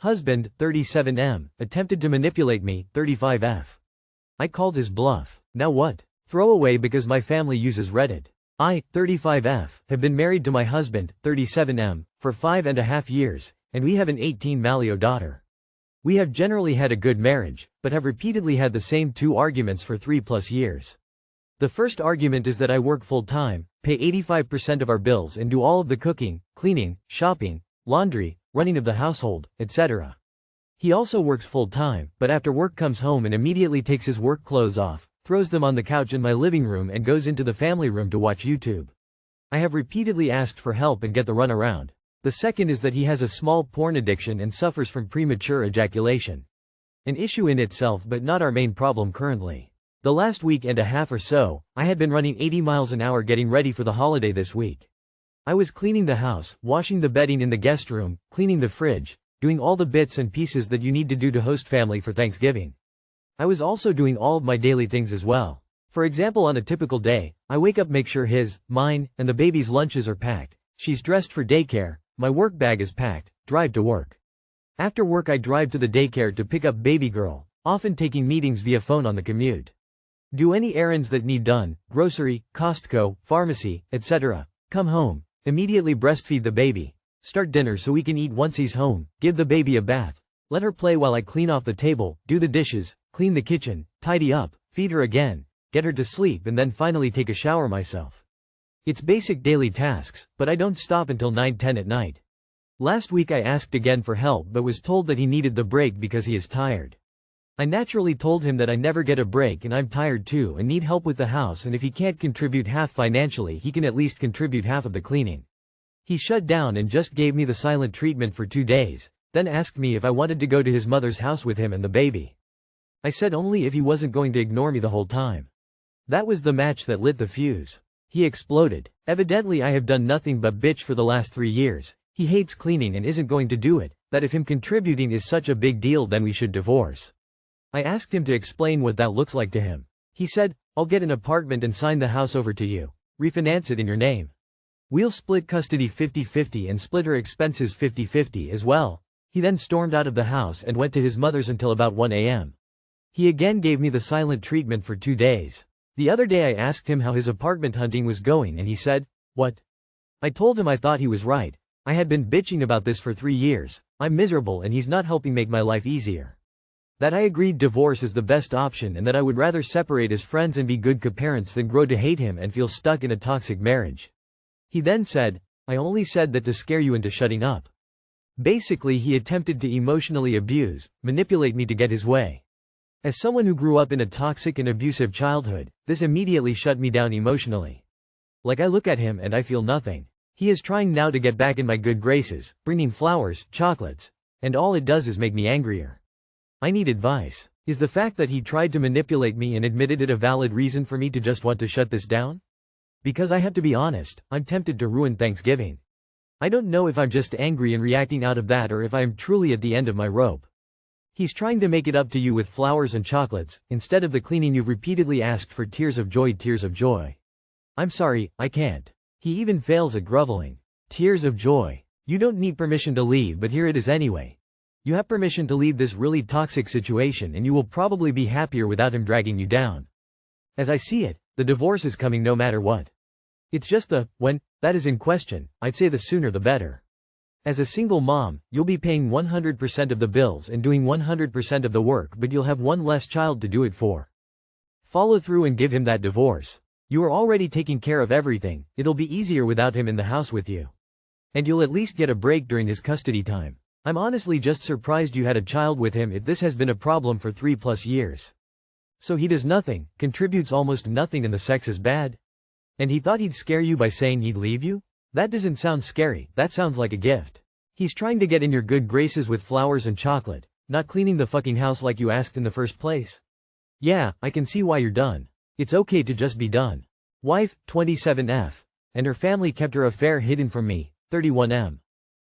Husband, 37M, attempted to manipulate me, 35F. I called his bluff. Now what? Throwaway because my family uses Reddit. I, 35F, have been married to my husband, 37M, for 5.5 years, and we have an 18-malio daughter. We have generally had a good marriage, but have repeatedly had the same two arguments for 3+ years. The first argument is that I work full-time, pay 85% of our bills and do all of the cooking, cleaning, shopping, laundry, running of the household, etc. He also works full-time, but after work comes home and immediately takes his work clothes off, throws them on the couch in my living room and goes into the family room to watch YouTube. I have repeatedly asked for help and get the runaround. The second is that he has a small porn addiction and suffers from premature ejaculation. An issue in itself but not our main problem currently. The last week and a half or so, I had been running 80 miles an hour getting ready for the holiday this week. I was cleaning the house, washing the bedding in the guest room, cleaning the fridge, doing all the bits and pieces that you need to do to host family for Thanksgiving. I was also doing all of my daily things as well. For example, on a typical day, I wake up, make sure his, mine, and the baby's lunches are packed, she's dressed for daycare, my work bag is packed, drive to work. After work I drive to the daycare to pick up baby girl, often taking meetings via phone on the commute. Do any errands that need done, grocery, Costco, pharmacy, etc. Come home, immediately breastfeed the baby, start dinner so we can eat once he's home, give the baby a bath, let her play while I clean off the table, do the dishes, clean the kitchen, tidy up, feed her again, get her to sleep and then finally take a shower myself. It's basic daily tasks, but I don't stop until 9-10 at night. Last week I asked again for help but was told that he needed the break because he is tired. I naturally told him that I never get a break and I'm tired too and need help with the house, and if he can't contribute half financially he can at least contribute half of the cleaning. He shut down and just gave me the silent treatment for 2 days, then asked me if I wanted to go to his mother's house with him and the baby. I said only if he wasn't going to ignore me the whole time. That was the match that lit the fuse. He exploded. Evidently I have done nothing but bitch for the last 3 years. He hates cleaning and isn't going to do it, that if him contributing is such a big deal then we should divorce. I asked him to explain what that looks like to him. He said, I'll get an apartment and sign the house over to you. Refinance it in your name. We'll split custody 50-50 and split her expenses 50-50 as well. He then stormed out of the house and went to his mother's until about 1 a.m. He again gave me the silent treatment for 2 days. The other day I asked him how his apartment hunting was going and he said, what? I told him I thought he was right. I had been bitching about this for 3 years. I'm miserable and he's not helping make my life easier. That I agreed divorce is the best option and that I would rather separate as friends and be good co-parents than grow to hate him and feel stuck in a toxic marriage. He then said, I only said that to scare you into shutting up. Basically he attempted to emotionally abuse, manipulate me to get his way. As someone who grew up in a toxic and abusive childhood, this immediately shut me down emotionally. Like I look at him and I feel nothing. He is trying now to get back in my good graces, bringing flowers, chocolates, and all it does is make me angrier. I need advice. Is the fact that he tried to manipulate me and admitted it a valid reason for me to just want to shut this down? Because I have to be honest, I'm tempted to ruin Thanksgiving. I don't know if I'm just angry and reacting out of that or if I am truly at the end of my rope. He's trying to make it up to you with flowers and chocolates, instead of the cleaning you've repeatedly asked for. Tears of joy, tears of joy. I'm sorry, I can't. He even fails at groveling. Tears of joy. You don't need permission to leave, but here it is anyway. You have permission to leave this really toxic situation and you will probably be happier without him dragging you down. As I see it, the divorce is coming no matter what. It's just the when that is in question. I'd say the sooner the better. As a single mom, you'll be paying 100% of the bills and doing 100% of the work, but you'll have one less child to do it for. Follow through and give him that divorce. You are already taking care of everything. It'll be easier without him in the house with you. And you'll at least get a break during his custody time. I'm honestly just surprised you had a child with him if this has been a problem for 3+ years. So he does nothing, contributes almost nothing, and the sex is bad? And he thought he'd scare you by saying he'd leave you? That doesn't sound scary, that sounds like a gift. He's trying to get in your good graces with flowers and chocolate, not cleaning the fucking house like you asked in the first place. Yeah, I can see why you're done. It's okay to just be done. Wife, 27F. And her family kept her affair hidden from me, 31M.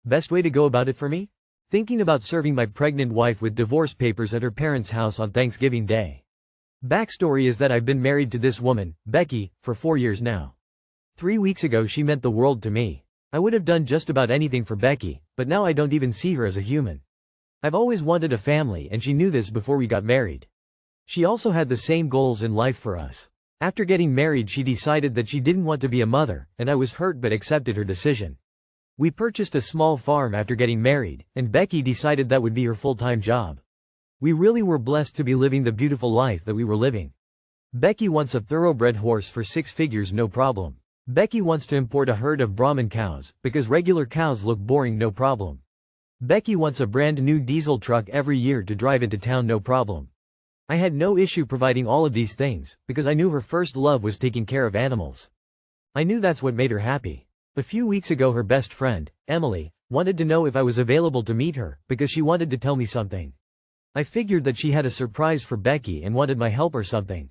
Best way to go about it for me? Thinking about serving my pregnant wife with divorce papers at her parents' house on Thanksgiving Day. Backstory is that I've been married to this woman, Becky, for 4 years now. 3 weeks ago she meant the world to me. I would have done just about anything for Becky, but now I don't even see her as a human. I've always wanted a family and she knew this before we got married. She also had the same goals in life for us. After getting married she decided that she didn't want to be a mother, and I was hurt but accepted her decision. We purchased a small farm after getting married, and Becky decided that would be her full-time job. We really were blessed to be living the beautiful life that we were living. Becky wants a thoroughbred horse for 6 figures, no problem. Becky wants to import a herd of Brahman cows, because regular cows look boring, no problem. Becky wants a brand new diesel truck every year to drive into town, no problem. I had no issue providing all of these things, because I knew her first love was taking care of animals. I knew that's what made her happy. A few weeks ago her best friend, Emily, wanted to know if I was available to meet her, because she wanted to tell me something. I figured that she had a surprise for Becky and wanted my help or something.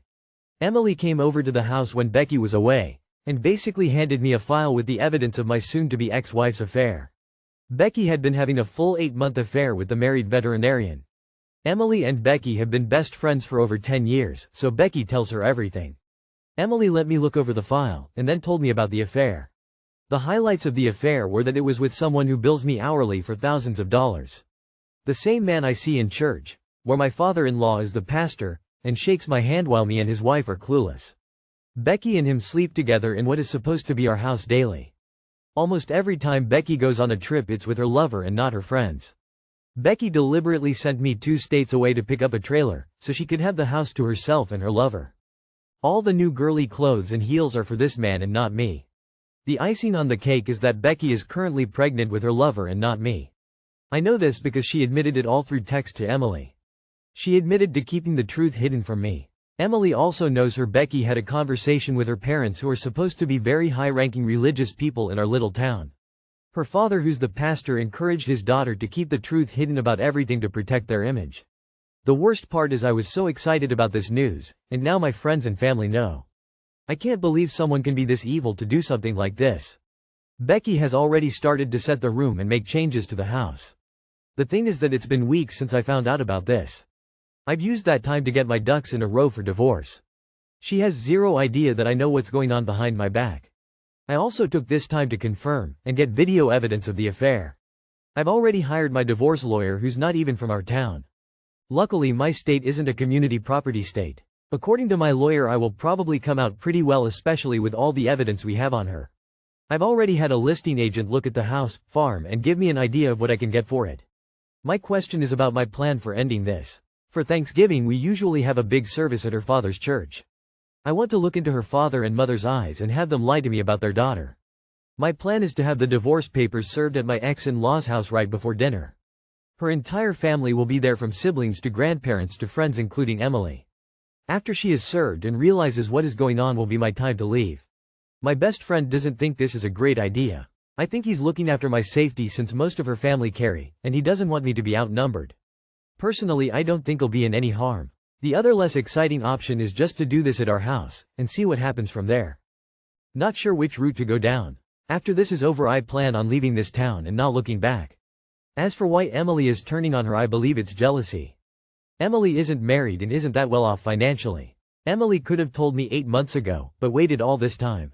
Emily came over to the house when Becky was away, and basically handed me a file with the evidence of my soon-to-be ex-wife's affair. Becky had been having a full 8-month affair with the married veterinarian. Emily and Becky have been best friends for over 10 years, so Becky tells her everything. Emily let me look over the file, and then told me about the affair. The highlights of the affair were that it was with someone who bills me hourly for thousands of dollars. The same man I see in church, where my father-in-law is the pastor, and shakes my hand while me and his wife are clueless. Becky and him sleep together in what is supposed to be our house daily. Almost every time Becky goes on a trip it's with her lover and not her friends. Becky deliberately sent me 2 states away to pick up a trailer, so she could have the house to herself and her lover. All the new girly clothes and heels are for this man and not me. The icing on the cake is that Becky is currently pregnant with her lover and not me. I know this because she admitted it all through text to Emily. She admitted to keeping the truth hidden from me. Emily also knows Becky had a conversation with her parents, who are supposed to be very high-ranking religious people in our little town. Her father, who's the pastor, encouraged his daughter to keep the truth hidden about everything to protect their image. The worst part is I was so excited about this news, and now my friends and family know. I can't believe someone can be this evil to do something like this. Becky has already started to set the room and make changes to the house. The thing is that it's been weeks since I found out about this. I've used that time to get my ducks in a row for divorce. She has zero idea that I know what's going on behind my back. I also took this time to confirm and get video evidence of the affair. I've already hired my divorce lawyer, who's not even from our town. Luckily my state isn't a community property state. According to my lawyer I will probably come out pretty well, especially with all the evidence we have on her. I've already had a listing agent look at the house, farm, and give me an idea of what I can get for it. My question is about my plan for ending this. For Thanksgiving we usually have a big service at her father's church. I want to look into her father and mother's eyes and have them lie to me about their daughter. My plan is to have the divorce papers served at my ex-in-law's house right before dinner. Her entire family will be there, from siblings to grandparents to friends, including Emily. After she is served and realizes what is going on will be my time to leave. My best friend doesn't think this is a great idea. I think he's looking after my safety since most of her family carry, and he doesn't want me to be outnumbered. Personally, I don't think I'll be in any harm. The other less exciting option is just to do this at our house, and see what happens from there. Not sure which route to go down. After this is over I plan on leaving this town and not looking back. As for why Emily is turning on her, I believe it's jealousy. Emily isn't married and isn't that well off financially. Emily could have told me 8 months ago, but waited all this time.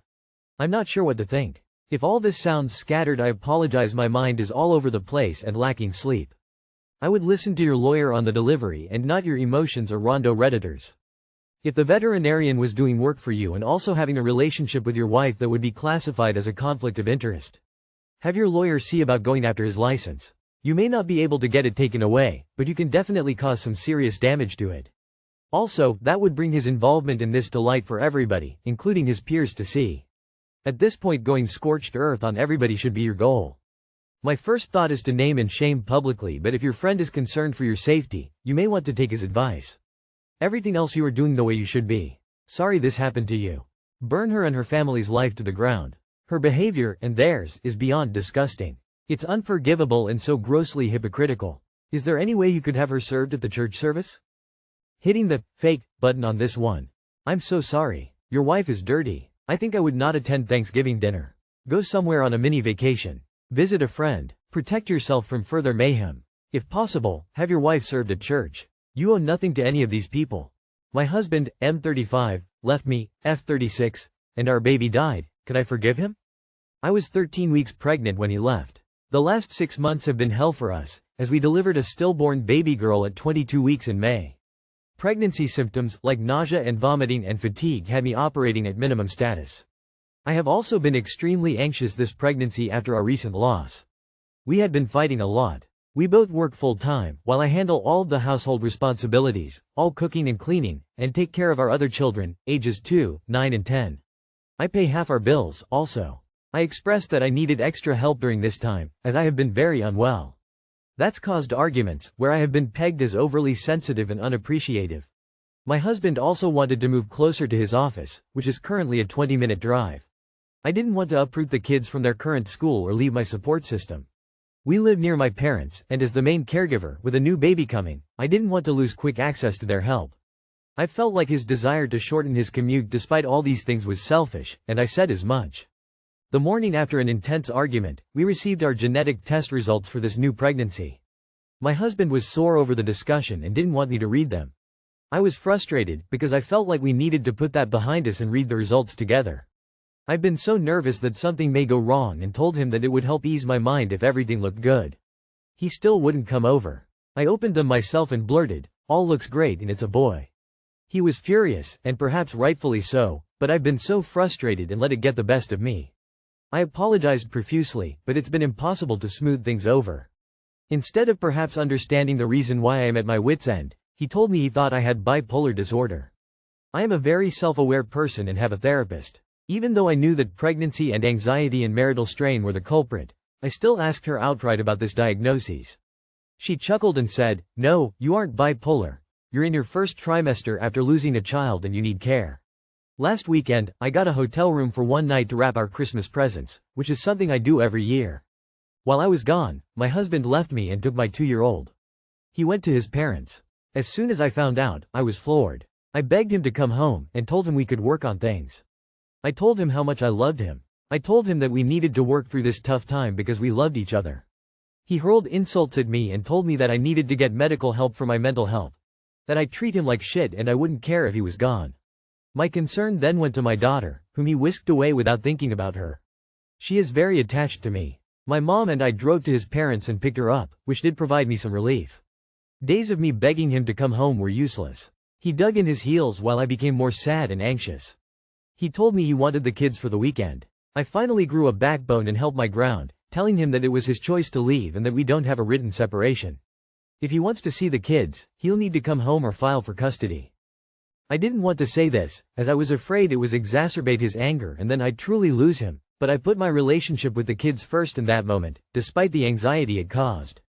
I'm not sure what to think. If all this sounds scattered, I apologize. My mind is all over the place and lacking sleep. I would listen to your lawyer on the delivery and not your emotions or Rondo Redditors. If the veterinarian was doing work for you and also having a relationship with your wife, that would be classified as a conflict of interest. Have your lawyer see about going after his license. You may not be able to get it taken away, but you can definitely cause some serious damage to it. Also, that would bring his involvement in this to light for everybody, including his peers, to see. At this point, going scorched earth on everybody should be your goal. My first thought is to name and shame publicly, but if your friend is concerned for your safety, you may want to take his advice. Everything else you are doing the way you should be. Sorry this happened to you. Burn her and her family's life to the ground. Her behavior, and theirs, is beyond disgusting. It's unforgivable and so grossly hypocritical. Is there any way you could have her served at the church service? Hitting the fake button on this one. I'm so sorry. Your wife is dirty. I think I would not attend Thanksgiving dinner. Go somewhere on a mini vacation. Visit a friend. Protect yourself from further mayhem. If possible, have your wife served at church. You owe nothing to any of these people. My husband, M35, left me, F36, and our baby died. Could I forgive him? I was 13 weeks pregnant when he left. The last 6 months have been hell for us, as we delivered a stillborn baby girl at 22 weeks in May. Pregnancy symptoms, like nausea and vomiting and fatigue, had me operating at minimum status. I have also been extremely anxious this pregnancy after our recent loss. We had been fighting a lot. We both work full-time, while I handle all of the household responsibilities, all cooking and cleaning, and take care of our other children, ages 2, 9 and 10. I pay half our bills, also. I expressed that I needed extra help during this time, as I have been very unwell. That's caused arguments, where I have been pegged as overly sensitive and unappreciative. My husband also wanted to move closer to his office, which is currently a 20-minute drive. I didn't want to uproot the kids from their current school or leave my support system. We live near my parents, and as the main caregiver, with a new baby coming, I didn't want to lose quick access to their help. I felt like his desire to shorten his commute despite all these things was selfish, and I said as much. The morning after an intense argument, we received our genetic test results for this new pregnancy. My husband was sore over the discussion and didn't want me to read them. I was frustrated, because I felt like we needed to put that behind us and read the results together. I've been so nervous that something may go wrong and told him that it would help ease my mind if everything looked good. He still wouldn't come over. I opened them myself and blurted, "All looks great and it's a boy." He was furious, and perhaps rightfully so, but I've been so frustrated and let it get the best of me. I apologized profusely, but it's been impossible to smooth things over. Instead of perhaps understanding the reason why I am at my wit's end, he told me he thought I had bipolar disorder. I am a very self-aware person and have a therapist. Even though I knew that pregnancy and anxiety and marital strain were the culprit, I still asked her outright about this diagnosis. She chuckled and said, "No, you aren't bipolar. You're in your first trimester after losing a child and you need care." Last weekend, I got a hotel room for one night to wrap our Christmas presents, which is something I do every year. While I was gone, my husband left me and took my 2-year-old. He went to his parents. As soon as I found out, I was floored. I begged him to come home and told him we could work on things. I told him how much I loved him. I told him that we needed to work through this tough time because we loved each other. He hurled insults at me and told me that I needed to get medical help for my mental health. That I treat him like shit and I wouldn't care if he was gone. My concern then went to my daughter, whom he whisked away without thinking about her. She is very attached to me. My mom and I drove to his parents and picked her up, which did provide me some relief. Days of me begging him to come home were useless. He dug in his heels while I became more sad and anxious. He told me he wanted the kids for the weekend. I finally grew a backbone and held my ground, telling him that it was his choice to leave and that we don't have a written separation. If he wants to see the kids, he'll need to come home or file for custody. I didn't want to say this, as I was afraid it would exacerbate his anger and then I'd truly lose him, but I put my relationship with the kids first in that moment, despite the anxiety it caused.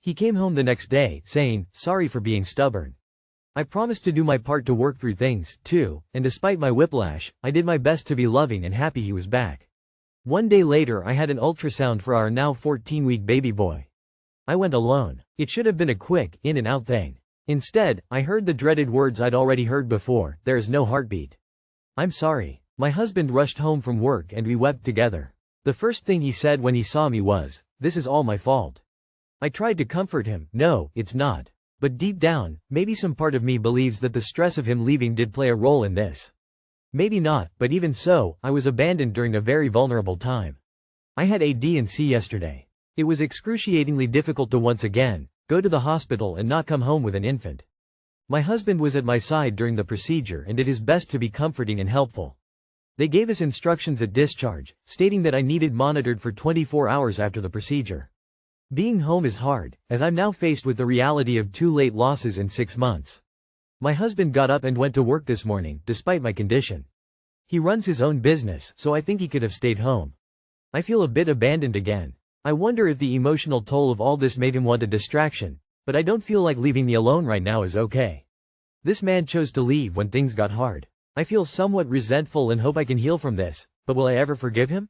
He came home the next day, saying, "Sorry for being stubborn." I promised to do my part to work through things, too, and despite my whiplash, I did my best to be loving and happy he was back. One day later I had an ultrasound for our now 14-week baby boy. I went alone. It should have been a quick, in and out thing. Instead, I heard the dreaded words I'd already heard before, "There is no heartbeat." "I'm sorry." My husband rushed home from work and we wept together. The first thing he said when he saw me was, "This is all my fault." I tried to comfort him, "No, it's not." But deep down, maybe some part of me believes that the stress of him leaving did play a role in this. Maybe not, but even so, I was abandoned during a very vulnerable time. I had a D&C yesterday. It was excruciatingly difficult to once again go to the hospital and not come home with an infant. My husband was at my side during the procedure and did his best to be comforting and helpful. They gave us instructions at discharge, stating that I needed monitored for 24 hours after the procedure. Being home is hard, as I'm now faced with the reality of 2 late losses in 6 months. My husband got up and went to work this morning, despite my condition. He runs his own business, so I think he could have stayed home. I feel a bit abandoned again. I wonder if the emotional toll of all this made him want a distraction, but I don't feel like leaving me alone right now is okay. This man chose to leave when things got hard. I feel somewhat resentful and hope I can heal from this, but will I ever forgive him?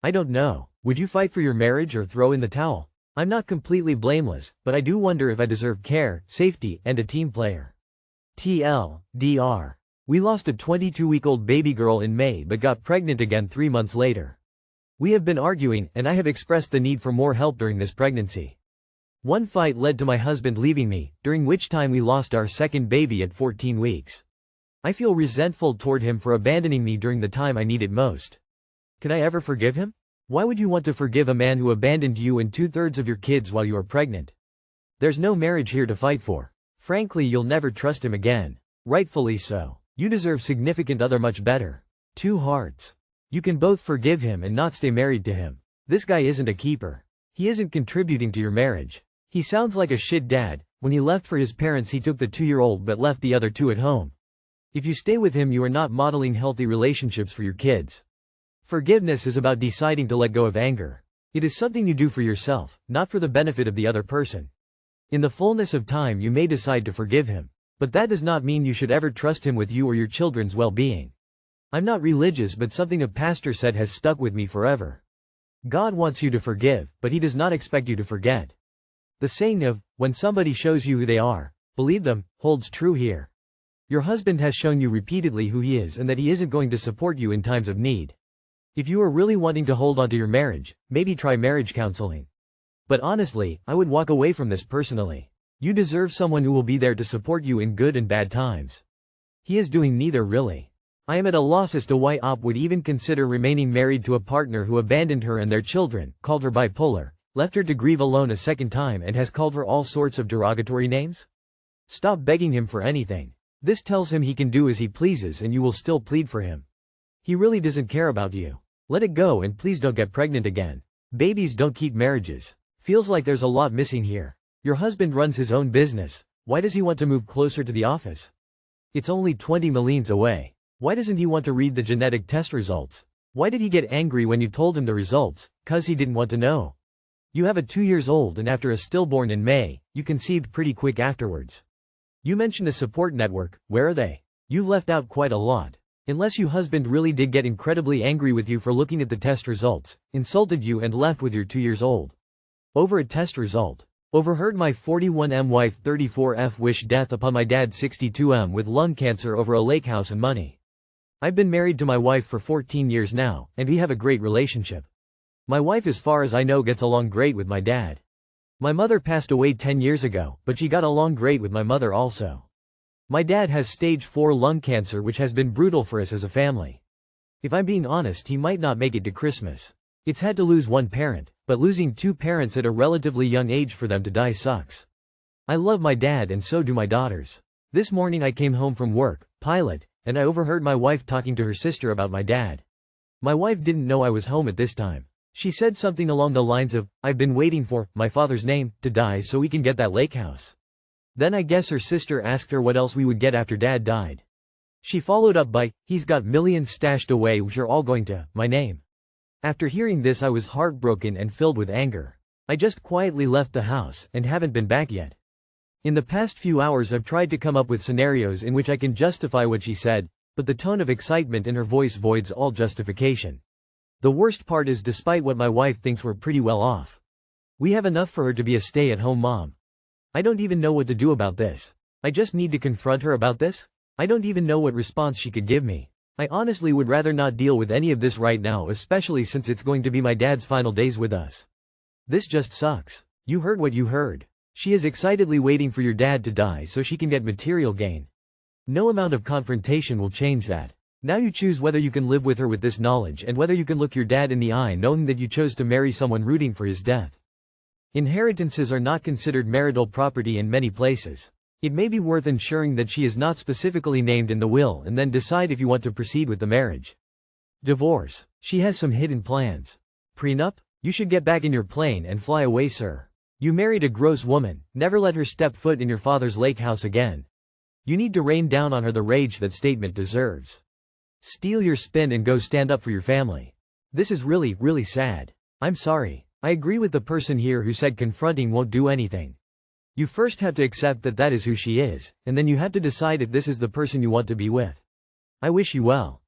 I don't know. Would you fight for your marriage or throw in the towel? I'm not completely blameless, but I do wonder if I deserve care, safety, and a team player. TLDR. We lost a 22-week-old baby girl in May but got pregnant again 3 months later. We have been arguing, and I have expressed the need for more help during this pregnancy. One fight led to my husband leaving me, during which time we lost our second baby at 14 weeks. I feel resentful toward him for abandoning me during the time I need it most. Can I ever forgive him? Why would you want to forgive a man who abandoned you and 2/3 of your kids while you are pregnant? There's no marriage here to fight for. Frankly, you'll never trust him again. Rightfully so. You deserve significant other much better. 2 hearts. You can both forgive him and not stay married to him. This guy isn't a keeper. He isn't contributing to your marriage. He sounds like a shit dad. When he left for his parents, he took the 2-year-old but left the other 2 at home. If you stay with him, you are not modeling healthy relationships for your kids. Forgiveness is about deciding to let go of anger. It is something you do for yourself, not for the benefit of the other person. In the fullness of time, you may decide to forgive him. But that does not mean you should ever trust him with you or your children's well-being. I'm not religious, but something a pastor said has stuck with me forever. God wants you to forgive, but he does not expect you to forget. The saying of, when somebody shows you who they are, believe them, holds true here. Your husband has shown you repeatedly who he is and that he isn't going to support you in times of need. If you are really wanting to hold on to your marriage, maybe try marriage counseling. But honestly, I would walk away from this personally. You deserve someone who will be there to support you in good and bad times. He is doing neither really. I am at a loss as to why Op would even consider remaining married to a partner who abandoned her and their children, called her bipolar, left her to grieve alone a second time, and has called her all sorts of derogatory names? Stop begging him for anything. This tells him he can do as he pleases and you will still plead for him. He really doesn't care about you. Let it go and please don't get pregnant again. Babies don't keep marriages. Feels like there's a lot missing here. Your husband runs his own business. Why does he want to move closer to the office? It's only 20 miles away. Why doesn't he want to read the genetic test results? Why did he get angry when you told him the results? 'Cause he didn't want to know. You have a 2-year-old and after a stillborn in May, you conceived pretty quick afterwards. You mentioned a support network. Where are they? You've left out quite a lot. Unless your husband really did get incredibly angry with you for looking at the test results, insulted you and left with your 2-year-old. Over a test result. Overheard my 41M wife 34F wish death upon my dad 62M with lung cancer over a lake house and money. I've been married to my wife for 14 years now, and we have a great relationship. My wife, as far as I know, gets along great with my dad. My mother passed away 10 years ago, but she got along great with my mother also. My dad has stage 4 lung cancer, which has been brutal for us as a family. If I'm being honest, he might not make it to Christmas. It's had to lose one parent, but losing 2 parents at a relatively young age for them to die sucks. I love my dad and so do my daughters. This morning I came home from work, pilot, and I overheard my wife talking to her sister about my dad. My wife didn't know I was home at this time. She said something along the lines of, I've been waiting for my father's name to die so we can get that lake house. Then I guess her sister asked her what else we would get after dad died. She followed up by, he's got millions stashed away which are all going to my name. After hearing this I was heartbroken and filled with anger. I just quietly left the house and haven't been back yet. In the past few hours I've tried to come up with scenarios in which I can justify what she said, but the tone of excitement in her voice voids all justification. The worst part is, despite what my wife thinks, we're pretty well off. We have enough for her to be a stay-at-home mom. I don't even know what to do about this. I just need to confront her about this? I don't even know what response she could give me. I honestly would rather not deal with any of this right now, especially since it's going to be my dad's final days with us. This just sucks. You heard what you heard. She is excitedly waiting for your dad to die so she can get material gain. No amount of confrontation will change that. Now you choose whether you can live with her with this knowledge and whether you can look your dad in the eye knowing that you chose to marry someone rooting for his death. Inheritances are not considered marital property in many places. It may be worth ensuring that she is not specifically named in the will and then decide if you want to proceed with the marriage. Divorce. She has some hidden plans. Prenup? You should get back in your plane and fly away, sir. You married a gross woman. Never let her step foot in your father's lake house again. You need to rain down on her the rage that statement deserves. Steal your spin and go stand up for your family. This is really, really sad. I'm sorry. I agree with the person here who said confronting won't do anything. You first have to accept that that is who she is, and then you have to decide if this is the person you want to be with. I wish you well.